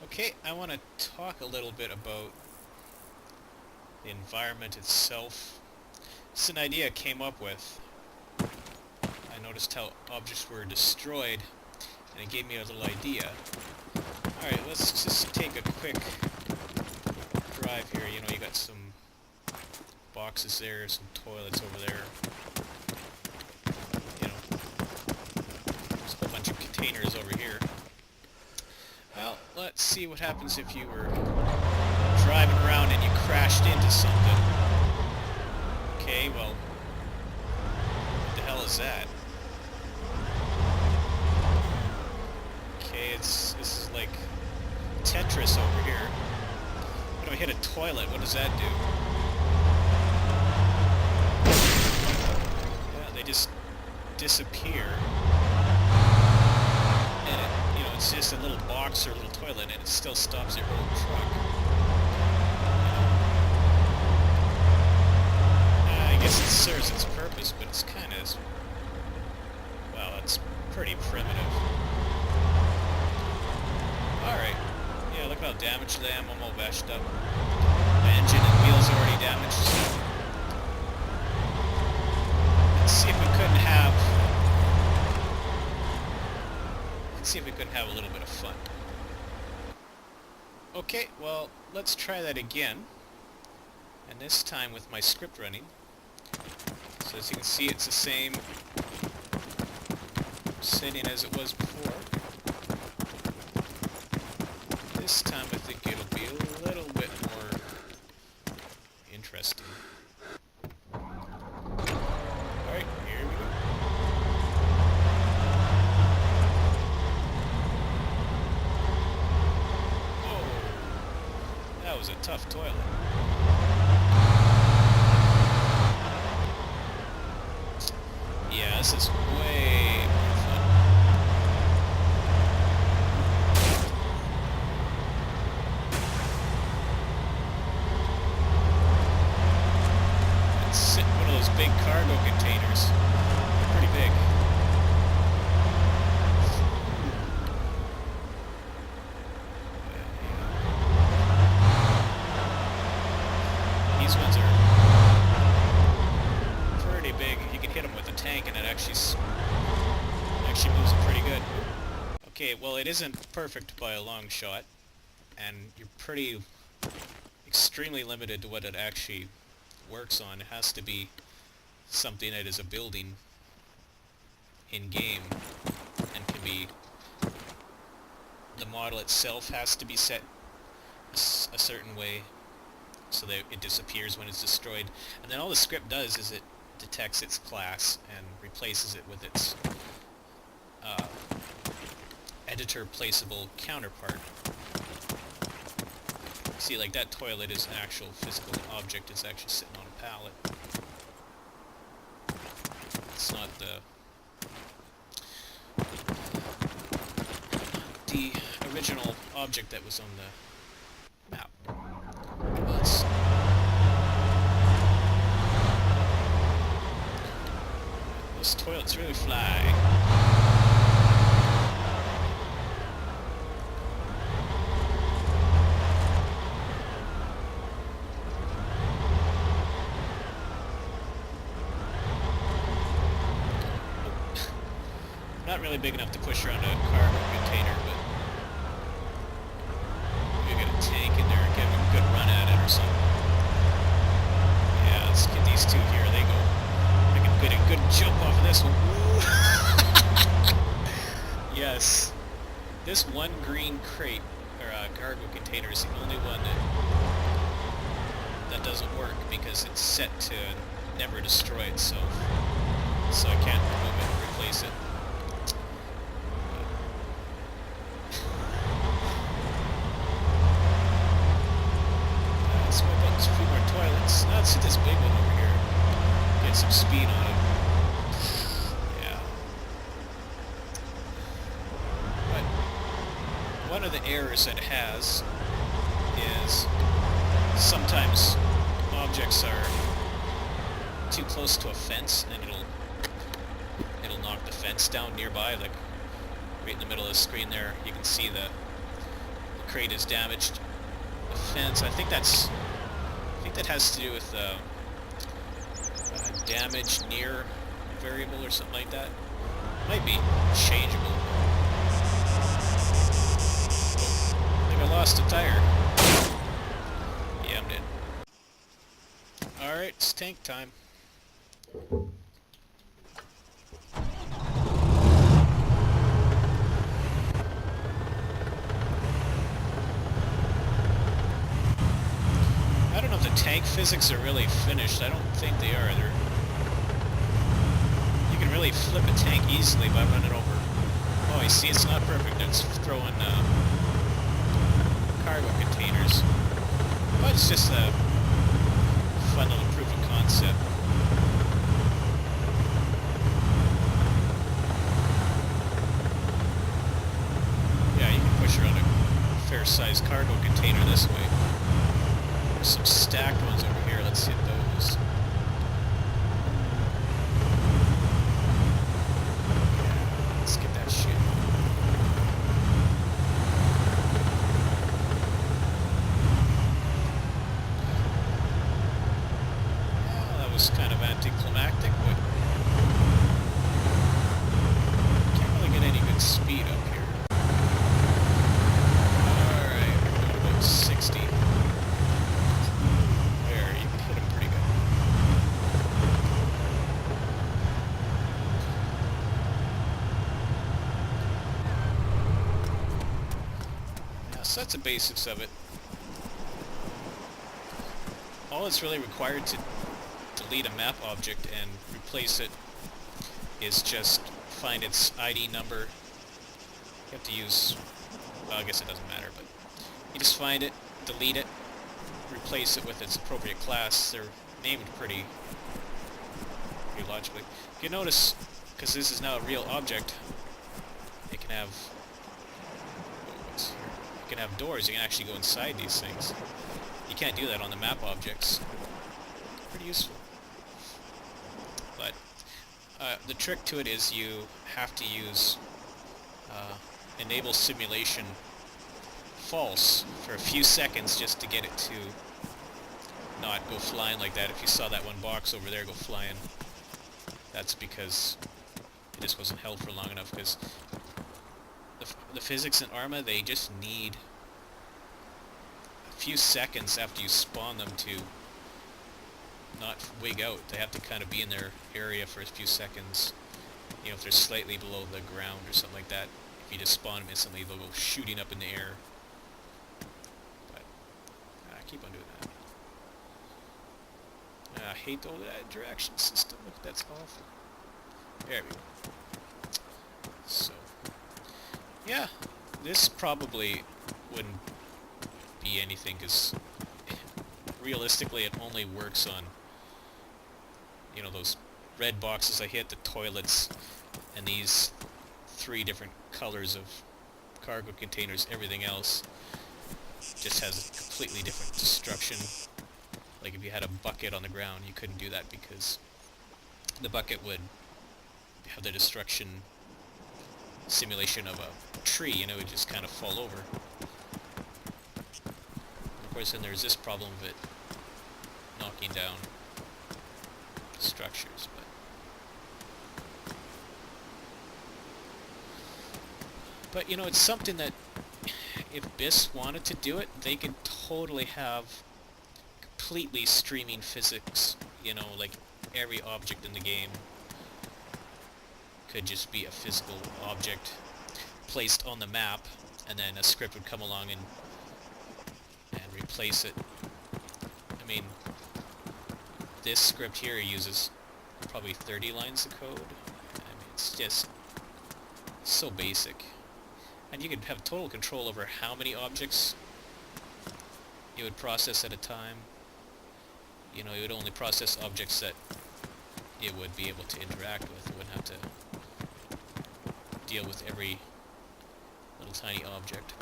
Okay, I want to talk a little bit about the environment itself. It's an idea I came up with. I noticed how objects were destroyed, and it gave me a little idea. Alright, let's just take a quick drive here. You know, you got some boxes there, some toilets over there. You know, there's a whole bunch of containers over here. Well, let's see what happens if you were driving around and you crashed into something. Okay, well, what the hell is that? Okay, this is like Tetris over here. When I hit a toilet, what does that do? Yeah, they just disappear. And it, it's just a little box or a little toilet, and it still stops your whole truck. I guess it serves its purpose, but it's kind of, well, it's pretty primitive. Alright. Yeah, look how damaged I am. I'm all bashed up. My engine and wheels are already damaged. Let's see if we couldn't have... a little bit of fun. Okay, well, let's try that again. And this time with my script running. So as you can see, it's the same setting as it was before. This time I think it'll be a little bit more interesting. Alright, here we go. Oh, that was a tough toilet. Yeah, this is way more fun. Let's sit in one of those big cargo containers. They're pretty big. These ones are pretty big. You can hit them with a tank and it actually moves them pretty good. Okay, well, it isn't perfect by a long shot, and you're pretty extremely limited to what it actually works on. It has to be something that is a building in-game and can be... the model itself has to be set a certain way so that it disappears when it's destroyed. And then all the script does is it detects its class and replaces it with its editor placeable counterpart. See, like that toilet is an actual physical object. It's actually sitting on a pallet. It's not the original object that was on the map. Those toilets really fly. Not really big enough to push around a cargo container, but maybe get a tank in there and get a good run at it or something. Yeah, let's get these two here. They go. I can get a good jump off of this one. Yes. This one green crate, or cargo container, is the only one that doesn't work because it's set to never destroy itself. So I can't remove it and replace it. Let's a few more toilets. Let's see this big one over here. Get some speed on it. Yeah. But one of the errors that it has is sometimes objects are too close to a fence and it'll knock the fence down nearby. Like right in the middle of the screen there, you can see the crate is damaged. The fence, I think that has to do with damage near variable or something like that. Might be changeable. I think I lost a tire. Yeah, I'm dead. Alright, it's tank time. I don't know if the tank physics are really finished. I don't think they are. You can really flip a tank easily by running over. Oh, you see, it's not perfect. It's throwing cargo containers. But it's just a fun little proof of concept. Yeah, you can push around a fair-sized cargo container this way. There's some stacked ones over here. Let's hit those. Yeah, let's get that shit. Well, that was kind of anticlimactic, but can't really get any good speed up here. Alright, we're going about 60. So that's the basics of it. All it's really required to delete a map object and replace it is just find its ID number. You have to use, well, I guess it doesn't matter, but you just find it, delete it, replace it with its appropriate class. They're named pretty logically. If you notice, because this is now a real object, it can have doors. You can actually go inside these things. You can't do that on the map objects. Pretty useful. But the trick to it is you have to use enable simulation false for a few seconds just to get it to not go flying like that. If you saw that one box over there go flying, that's because it just wasn't held for long enough, because the physics in Arma, they just need a few seconds after you spawn them to not wig out. They have to kind of be in their area for a few seconds. You know, if they're slightly below the ground or something like that, if you just spawn them instantly, they'll go shooting up in the air. But keep on doing that. I hate all that direction system. Look, that's awful. There we go. So, yeah, this probably wouldn't be anything, because realistically it only works on, you know, those red boxes I hit, the toilets, and these 3 different colors of cargo containers. Everything else just has a completely different destruction. Like if you had a bucket on the ground, you couldn't do that because the bucket would have the destruction simulation of a tree, you know, it would just kind of fall over. Of course, then there's this problem of it knocking down structures, but you know, it's something that if BIS wanted to do it, they could totally have completely streaming physics, you know, like every object in the game could just be a physical object placed on the map, and then a script would come along and replace it. I mean, this script here uses probably 30 lines of code. I mean, it's just so basic. And you could have total control over how many objects you would process at a time. You know, you would only process objects that it would be able to interact with. It wouldn't have to deal with every little tiny object.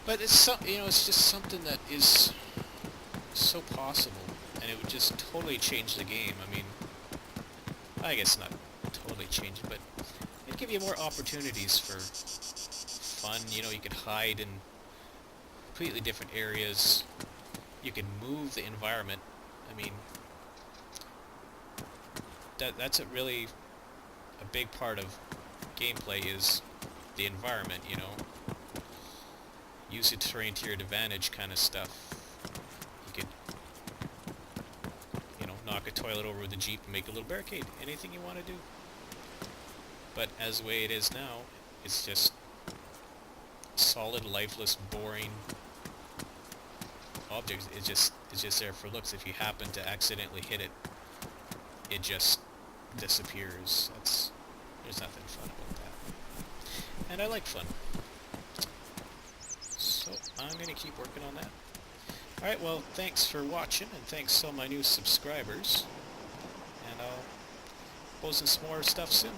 But it's so, you know, it's just something that is so possible, and it would just totally change the game. I mean, I guess not totally change it, but it'd give you more opportunities for fun. You know, you could hide in completely different areas. You could move the environment. I mean, that's a really a big part of gameplay is the environment, you know. Use the terrain to your advantage kind of stuff. You could, you know, knock a toilet over with a jeep and make a little barricade. Anything you want to do. But as the way it is now, it's just solid, lifeless, boring objects. It's just there for looks. If you happen to accidentally hit it, it just disappears. There's nothing fun about that. And I like fun. So I'm going to keep working on that. Alright, well, thanks for watching, and thanks to all my new subscribers. And I'll post some more stuff soon.